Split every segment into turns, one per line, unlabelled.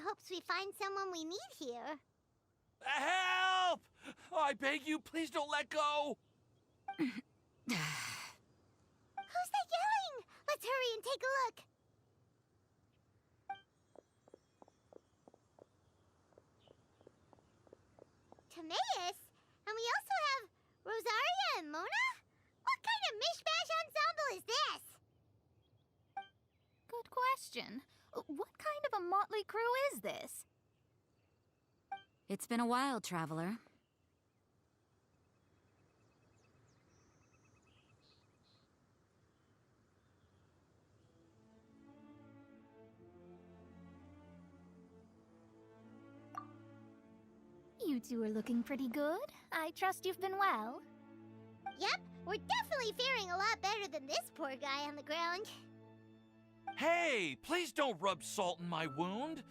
hopes we find someone we need here.
Help! Oh, I beg you, please don't let go!
Who's that yelling? Let's hurry and take a look. Timaeus? And we also have Rosaria and Mona? What kind of mishmash ensemble is this?
Good question. What kind of a motley crew is this?
It's been a while, traveler.
You two are looking pretty good. I trust you've been well.
Yep, we're definitely faring a lot better than this poor guy on the ground.
Hey, please don't rub salt in my wound.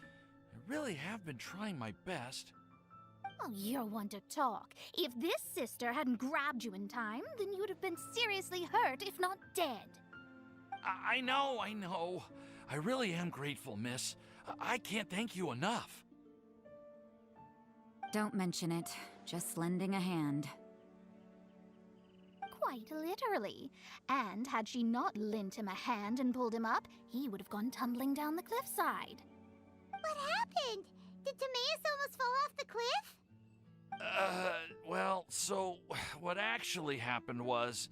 I really have been trying my best.
Oh, you're one to talk. If this sister hadn't grabbed you in time, then you'd have been seriously hurt, if not dead.
I know. I really am grateful, miss. I can't thank you enough.
Don't mention it. Just lending a hand.
Quite literally. And had she not lent him a hand and pulled him up, he would have gone tumbling down the cliffside.
What happened? Did Timaeus almost fall off the cliff?
Well, so what actually happened was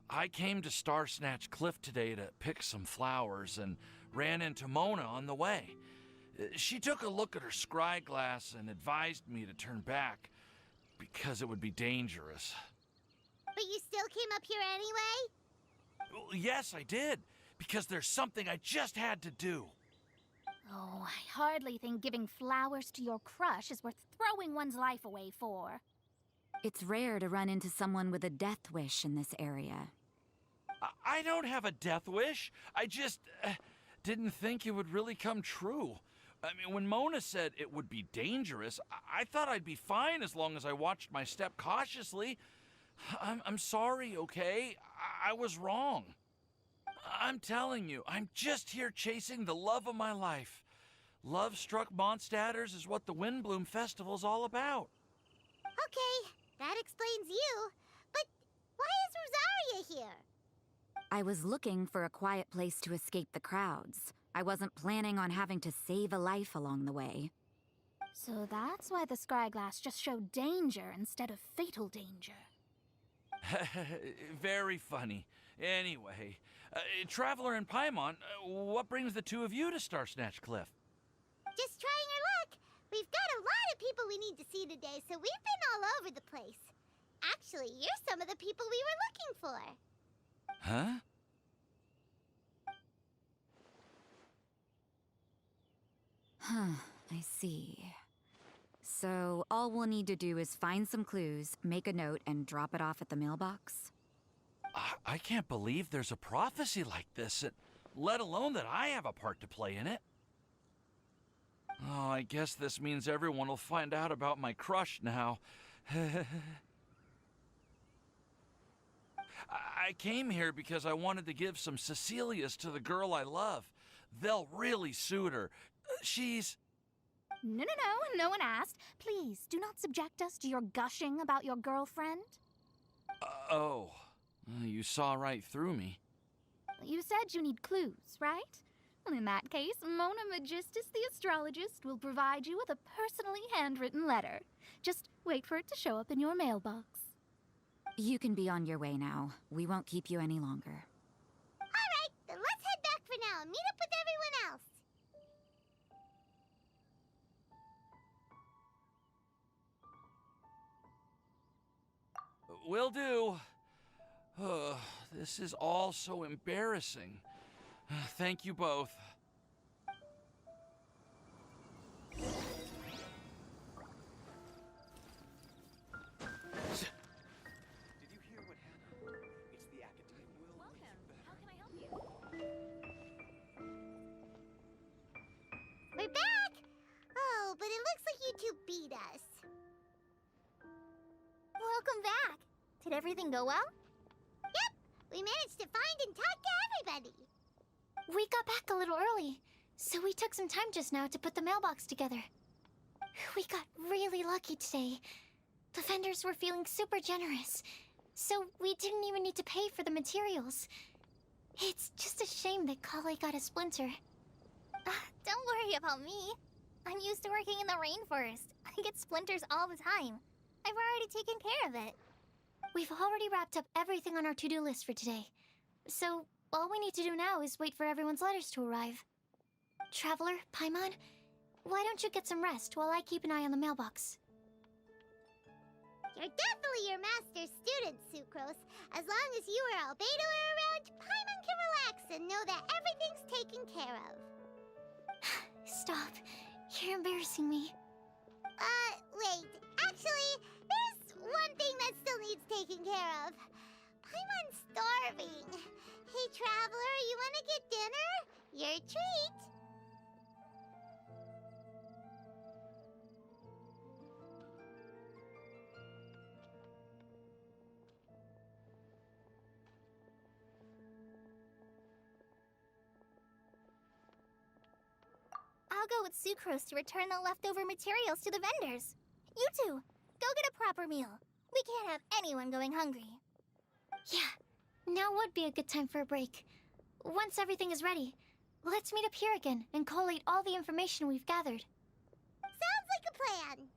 I came to Star Snatch Cliff today to pick some flowers and ran into Mona on the way. She took a look at her scry glass and advised me to turn back because it would be dangerous.
But you still came up here anyway?
Well, yes, I did, because there's something I just had to do.
Oh, I hardly think giving flowers to your crush is worth throwing one's life away for.
It's rare to run into someone with a death wish in this area.
I don't have a death wish. I just didn't think it would really come true. I mean, when Mona said it would be dangerous, I thought I'd be fine as long as I watched my step cautiously. I'm sorry, okay? I was wrong. I'm telling you, I'm just here chasing the love of my life. Love-struck Mondstadters is what the Windblume Festival's all about.
Okay, that explains you. But why is Rosaria here?
I was looking for a quiet place to escape the crowds. I wasn't planning on having to save a life along the way.
So that's why the scryglass just showed danger instead of fatal danger.
Very funny. Anyway, Traveler and Paimon, what brings the two of you to Star Snatch Cliff?
Just trying our luck. We've got a lot of people we need to see today, so we've been all over the place. Actually, you're some of the people we were looking for.
Huh?
I see. So, all we'll need to do is find some clues, make a note, and drop it off at the mailbox?
I can't believe there's a prophecy like this, let alone that I have a part to play in it. Oh, I guess this means everyone will find out about my crush now. I came here because I wanted to give some Cecilias to the girl I love. They'll really suit her. She's...
No one asked. Please, do not subject us to your gushing about your girlfriend.
Oh, you saw right through me.
You said you need clues, right? Well, in that case, Mona Magistus the astrologist will provide you with a personally handwritten letter. Just wait for it to show up in your mailbox.
You can be on your way now. We won't keep you any longer.
All right, then let's head back for now and meet up with everyone else.
Will do. This is all so embarrassing. Thank you both.
Did you hear what happened? It's the academic will.
Welcome. How can I help you?
We're back! Oh, but it looks like you two beat us.
Welcome back. Did everything go well?
Yep, we managed to find and talk to everybody.
We got back a little early.
So we took some time just now to put the mailbox together. We got really lucky today. The vendors were feeling super generous, so we didn't even need to pay for the materials. It's just a shame that Kale got a splinter.
Don't worry about me. I'm used to working in the rainforest. I get splinters all the time. I've already taken care of it.
We've already wrapped up everything on our to-do list for today. So, all we need to do now is wait for everyone's letters to arrive. Traveler, Paimon, why don't you get some rest while I keep an eye on the mailbox?
You're definitely your master's student, Sucrose. As long as you or Albedo are around, Paimon can relax and know that everything's taken care of.
Stop. You're embarrassing me.
Wait. Actually, there's one thing that still needs taking care of. Paimon's starving. Hey, Traveler, you wanna get dinner? Your treat. I'll go with Sucrose to return the leftover materials to the vendors. You two, go get a proper meal. We can't have anyone going hungry.
Yeah, now would be a good time for a break. Once everything is ready, let's meet up here again and collate all the information we've gathered.
Sounds like a plan.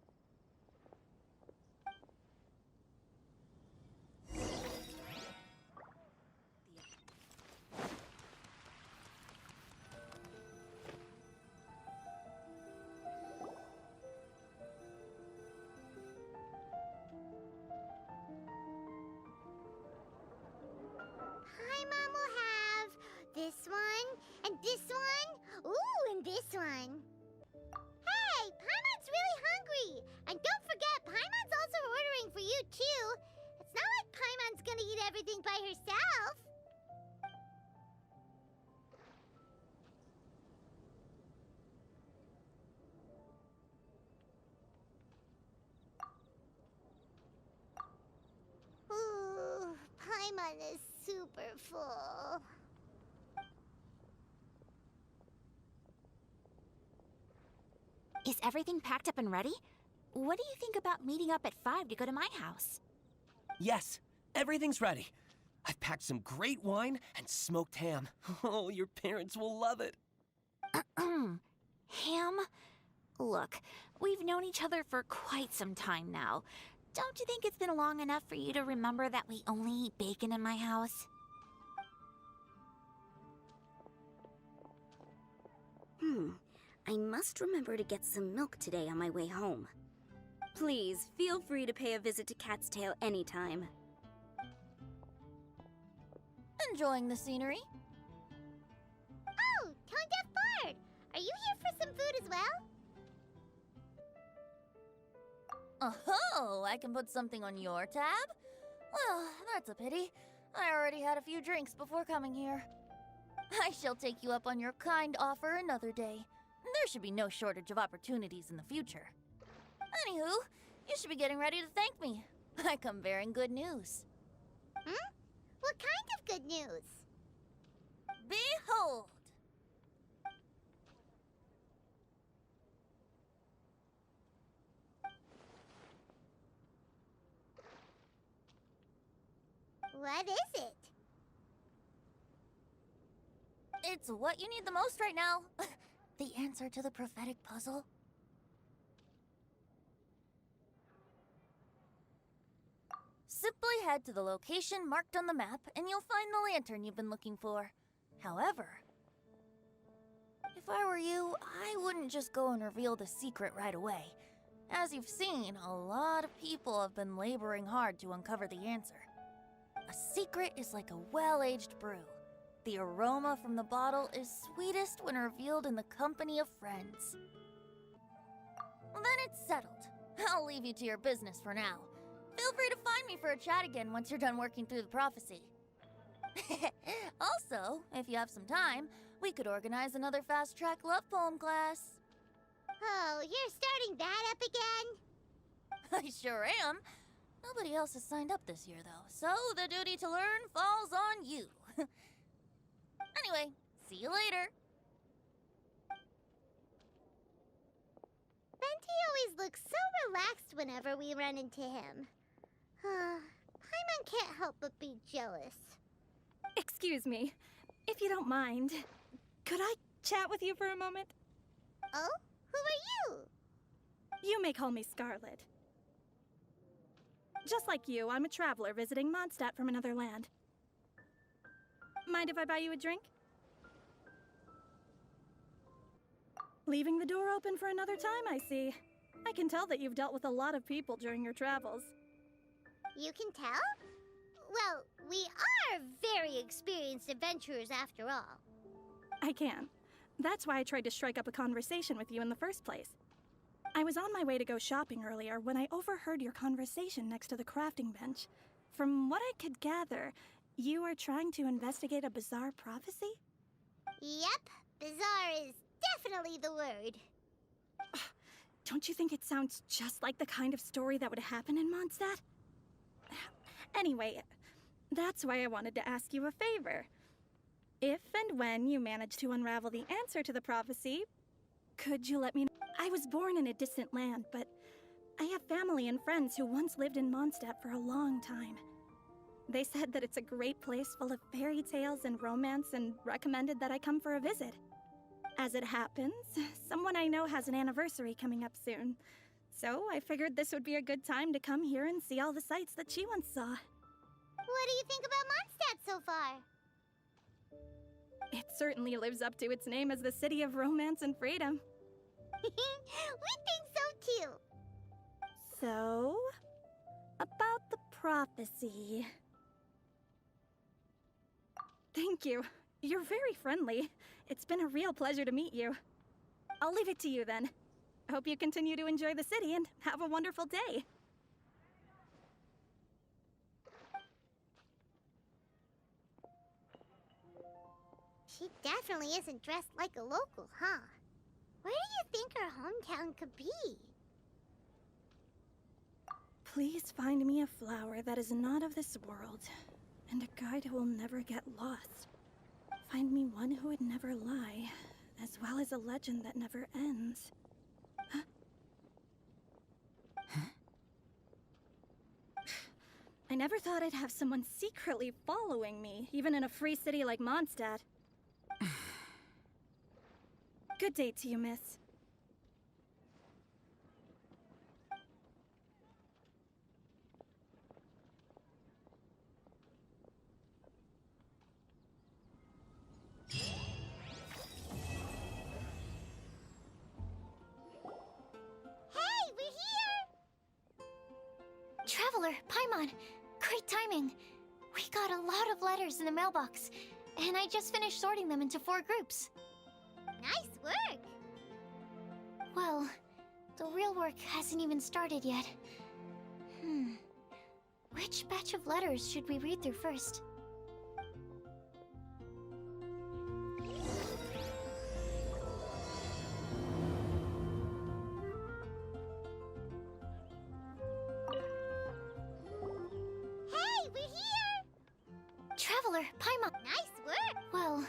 Paimon will have this one, and this one, ooh, and this one. Hey, Paimon's really hungry! And don't forget, Paimon's also ordering for you, too. It's not like Paimon's gonna eat everything by herself. Ooh, Paimon is super full.
Is everything packed up and ready? What do you think about meeting up at 5 to go to my house?
Yes, everything's ready. I've packed some great wine and smoked ham. Oh, your parents will love it.
Ham? Look, we've known each other for quite some time now. Don't you think it's been long enough for you to remember that we only eat bacon in my house?
I must remember to get some milk today on my way home. Please, feel free to pay a visit to Cat's Tail anytime.
Enjoying the scenery?
Oh, Tone Deaf Bard! Are you here for some food as well?
Oh, I can put something on your tab? Well, that's a pity. I already had a few drinks before coming here. I shall take you up on your kind offer another day. There should be no shortage of opportunities in the future. Anywho, you should be getting ready to thank me. I come bearing good news.
What kind of good news?
Behold!
What is it?
It's what you need the most right now. The answer to the prophetic puzzle. Simply head to the location marked on the map and you'll find the lantern you've been looking for. However, if I were you, I wouldn't just go and reveal the secret right away. As you've seen, a lot of people have been laboring hard to uncover the answer. A secret is like a well-aged brew. The aroma from the bottle is sweetest when revealed in the company of friends. Well, then it's settled. I'll leave you to your business for now. Feel free to find me for a chat again once you're done working through the prophecy. Also, if you have some time, we could organize another fast-track love poem class.
Oh, you're starting that up again?
I sure am. Nobody else has signed up this year, though, so the duty to learn falls on you. Anyway, see you later.
Venti always looks so relaxed whenever we run into him. Paimon can't help but be jealous.
Excuse me, if you don't mind, could I chat with you for a moment?
Oh? Who are you?
You may call me Scarlett. Just like you, I'm a traveler visiting Mondstadt from another land. Mind if I buy you a drink? Leaving the door open for another time, I see. I can tell that you've dealt with a lot of people during your travels.
You can tell? Well, we are very experienced adventurers after all.
I can. That's why I tried to strike up a conversation with you in the first place. I was on my way to go shopping earlier when I overheard your conversation next to the crafting bench. From what I could gather, you are trying to investigate a bizarre prophecy?
Yep, bizarre is definitely the word.
Don't you think it sounds just like the kind of story that would happen in Mondstadt? Anyway, that's why I wanted to ask you a favor. If and when you manage to unravel the answer to the prophecy, could you let me know? I was born in a distant land, but I have family and friends who once lived in Mondstadt for a long time. They said that it's a great place full of fairy tales and romance and recommended that I come for a visit. As it happens, someone I know has an anniversary coming up soon. So I figured this would be a good time to come here and see all the sights that she once saw.
What do you think about Mondstadt so far?
It certainly lives up to its name as the city of romance and freedom.
We think so too.
So, about the prophecy. Thank you. You're very friendly. It's been a real pleasure to meet you. I'll leave it to you then. Hope you continue to enjoy the city and have a wonderful day.
She definitely isn't dressed like a local, huh? Where do you think her hometown could be?
Please find me a flower that is not of this world, and a guide who will never get lost. Find me one who would never lie, as well as a legend that never ends. I never thought I'd have someone secretly following me, even in a free city like Mondstadt. Good day to you, miss.
Hey, we're here!
Traveler, Paimon, great timing. We got a lot of letters in the mailbox, and I just finished sorting them into 4 groups.
Nice work!
Well, the real work hasn't even started yet. Which batch of letters should we read through first?
Hey, we're here!
Traveler, Paimon.
Nice work!
Well,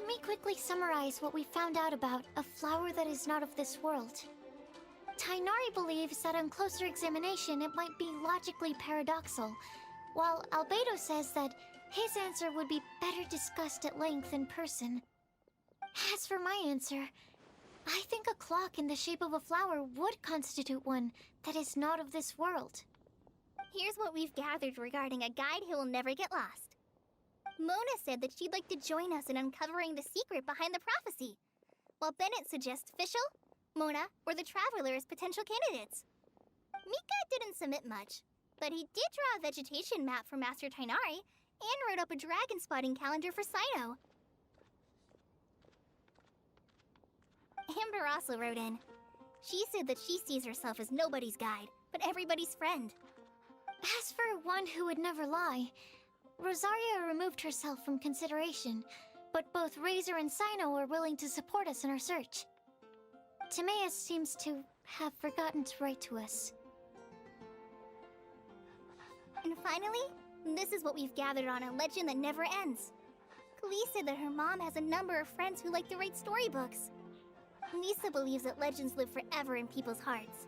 me quickly summarize what we found out about a flower that is not of this world. Tighnari believes that on closer examination it might be logically paradoxal, while Albedo says that his answer would be better discussed at length in person. As for my answer, I think a clock in the shape of a flower would constitute one that is not of this world.
Here's what we've gathered regarding a guide who will never get lost. Mona said that she'd like to join us in uncovering the secret behind the prophecy, while Bennett suggests Fischl, Mona, or the Traveler as potential candidates. Mika didn't submit much, but he did draw a vegetation map for Master Tighnari and wrote up a dragon spotting calendar for Cyno. Amber also wrote in. She said that she sees herself as nobody's guide, but everybody's friend.
As for one who would never lie, Rosaria removed herself from consideration, but both Razor and Cyno are willing to support us in our search. Timaeus seems to have forgotten to write to us.
And finally, this is what we've gathered on a legend that never ends. Klee said that her mom has a number of friends who like to write storybooks. Lisa believes that legends live forever in people's hearts.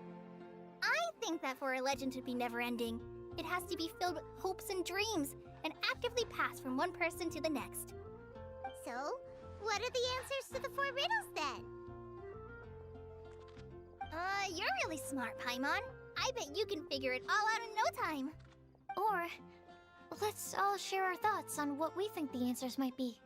I think that for a legend to be never-ending, it has to be filled with hopes and dreams and actively passed from one person to the next. So, what are the answers to the 4 riddles then? You're really smart, Paimon. I bet you can figure it all out in no time.
Or, let's all share our thoughts on what we think the answers might be.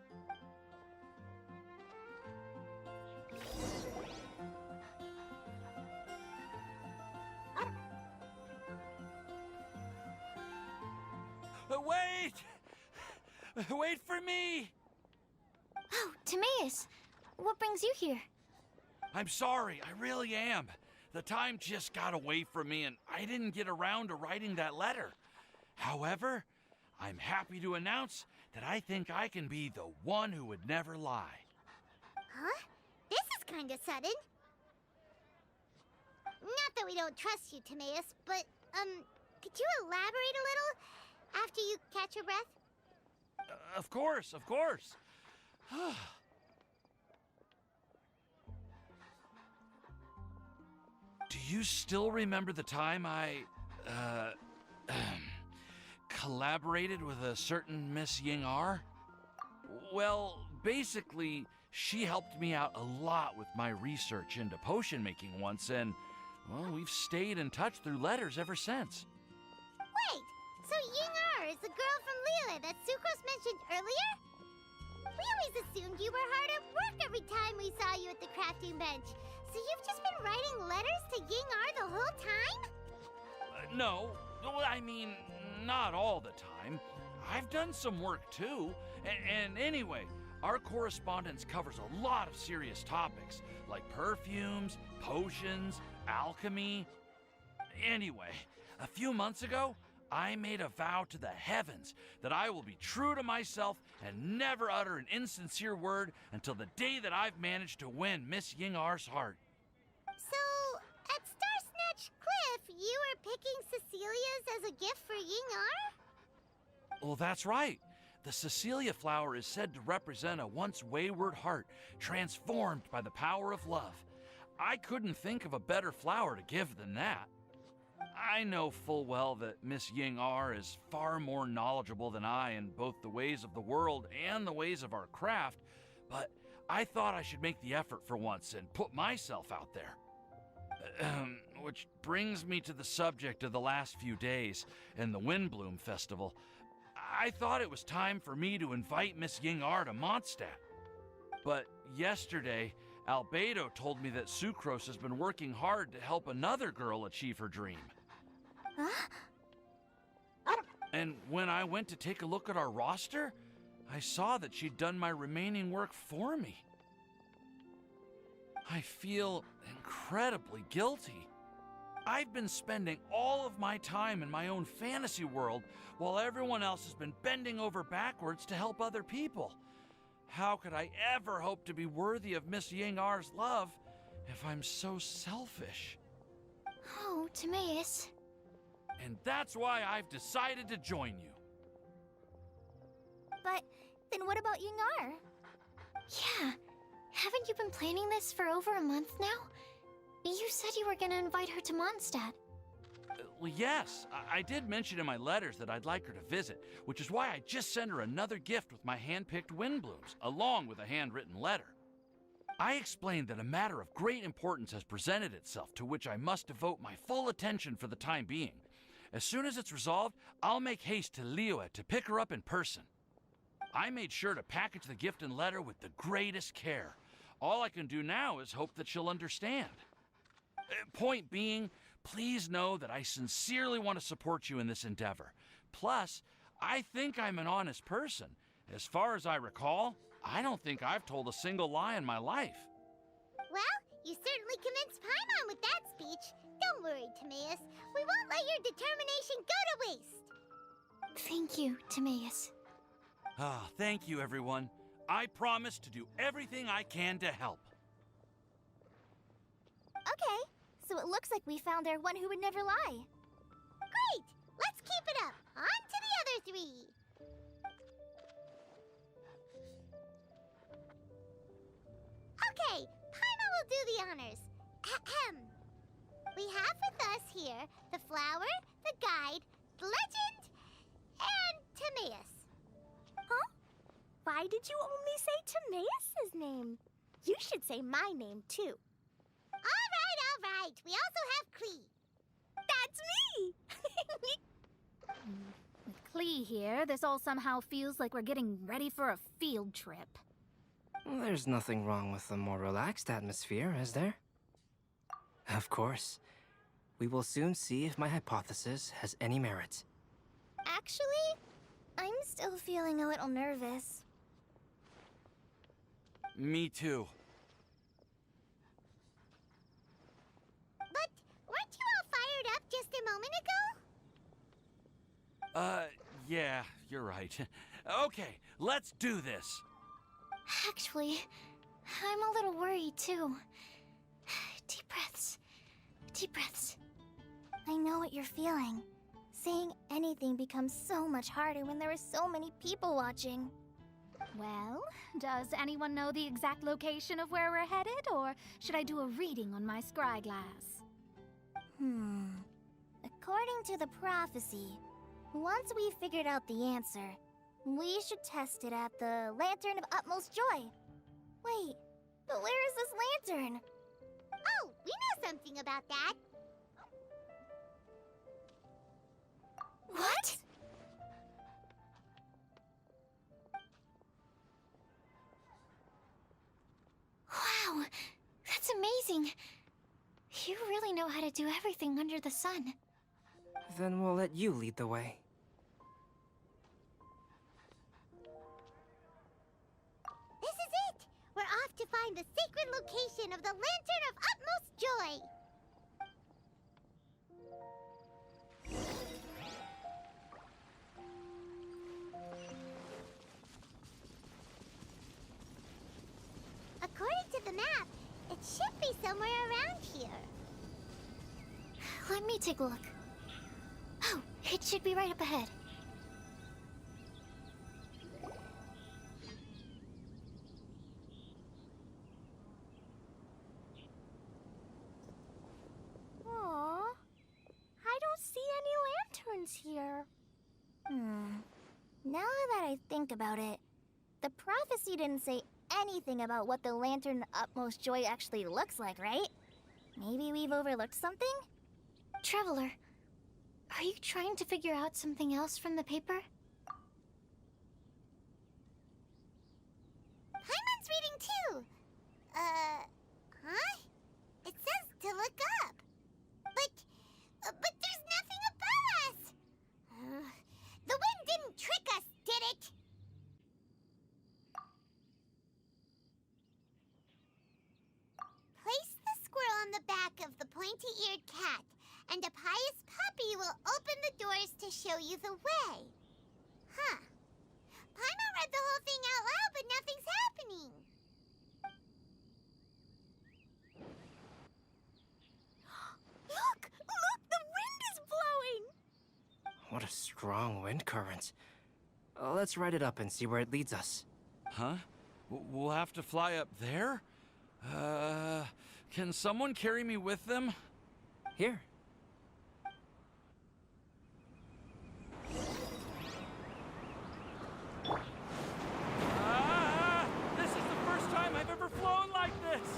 Wait! Wait for me!
Oh, Timaeus, what brings you here?
I'm sorry, I really am. The time just got away from me and I didn't get around to writing that letter. However, I'm happy to announce that I think I can be the one who would never lie.
Huh? This is kinda sudden. Not that we don't trust you, Timaeus, but, could you elaborate a little after you catch your breath?
Of course, of course. Do you still remember the time I, collaborated with a certain Miss Ying-ar? Well, basically, she helped me out a lot with my research into potion making once, and, well, we've stayed in touch through letters ever since.
Wait, so Ying-ar is the girl from Lila that Sucrose mentioned earlier? We always assumed you were hard at work every time we saw you at the crafting bench. So you've just been writing letters to Ying-ar the whole time?
No, I mean, not all the time. I've done some work too. And anyway, our correspondence covers a lot of serious topics, like perfumes, potions, alchemy. Anyway, a few months ago, I made a vow to the heavens that I will be true to myself and never utter an insincere word until the day that I've managed to win Miss Ying-ar's heart.
So, at Star Snatch Cliff, you were picking Cecilia's as a gift for Ying-ar?
Well, that's right. The Cecilia flower is said to represent a once wayward heart transformed by the power of love. I couldn't think of a better flower to give than that. I know full well that Miss Ying-ar is far more knowledgeable than I in both the ways of the world and the ways of our craft, but I thought I should make the effort for once and put myself out there. Which brings me to the subject of the last few days and the Windblume Festival. I thought it was time for me to invite Miss Ying-ar to Mondstadt. But yesterday, Albedo told me that Sucrose has been working hard to help another girl achieve her dream.
Huh?
And when I went to take a look at our roster, I saw that she'd done my remaining work for me. I feel incredibly guilty. I've been spending all of my time in my own fantasy world while everyone else has been bending over backwards to help other people. How could I ever hope to be worthy of Miss Ying-ar's love if I'm so selfish?
Oh, Timaeus.
And that's why I've decided to join you.
But then what about Ying-ar?
Yeah. Haven't you been planning this for over a month now? You said you were gonna invite her to Mondstadt.
Well, yes, I did mention in my letters that I'd like her to visit, which is why I just sent her another gift with my hand-picked Windblumes, along with a handwritten letter. I explained that a matter of great importance has presented itself, to which I must devote my full attention for the time being. As soon as it's resolved, I'll make haste to Liyue to pick her up in person. I made sure to package the gift and letter with the greatest care. All I can do now is hope that she'll understand. Point being, please know that I sincerely want to support you in this endeavor. Plus, I think I'm an honest person. As far as I recall, I don't think I've told a single lie in my life.
Well, you certainly convinced Paimon with that speech. Don't worry, Timaeus. We won't let your determination go to waste.
Thank you, Timaeus.
Ah, thank you, everyone. I promise to do everything I can to help.
Okay, so it looks like we found our one who would never lie.
Great! Let's keep it up. On to the other three. Okay, Paimon will do the honors. Ahem. We have with us here the flower, the guide, the legend, and Timaeus.
Huh? Why did you only say Timaeus' name? You should say my name, too.
All right. We also have Klee.
That's me!
With Klee here, this all somehow feels like we're getting ready for a field trip.
There's nothing wrong with a more relaxed atmosphere, is there? Of course. We will soon see if my hypothesis has any merit.
Actually, I'm still feeling a little nervous.
Me too.
But weren't you all fired up just a moment ago?
Yeah, you're right. Okay, let's do this.
Actually, I'm a little worried too. Deep breaths. Deep breaths.
I know what you're feeling. Saying anything becomes so much harder when there are so many people watching.
Well, does anyone know the exact location of where we're headed, or should I do a reading on my scryglass?
According to the prophecy, once we've figured out the answer, we should test it at the Lantern of Utmost Joy. Wait, but where is this lantern?
Oh, we know something about that.
What?
Wow, that's amazing. You really know how to do everything under the sun.
Then we'll let you lead the way.
This is it! We're off to find the sacred location of the Lantern of Utmost Joy! According to the map, it should be somewhere around here.
Let me take a look. Oh, it should be right up ahead.
Aww, I don't see any lanterns here. Now that I think about it, the prophecy didn't say anything about what the Lantern of Utmost Joy actually looks like, right? Maybe we've overlooked something?
Traveler, are you trying to figure out something else from the paper?
Paimon's reading too. Huh? It says to look up. But there's nothing above us. The wind didn't trick us, did it? Place the squirrel on the back of the pointy-eared cat, and a pious puppy will open the doors to show you the way. Huh. Paimon read the whole thing out loud, but nothing's happening.
Look! The wind is blowing!
What a strong wind current. Let's ride it up and see where it leads us.
Huh? We'll have to fly up there? Can someone carry me with them?
Here.
This is the first time I've ever flown like this!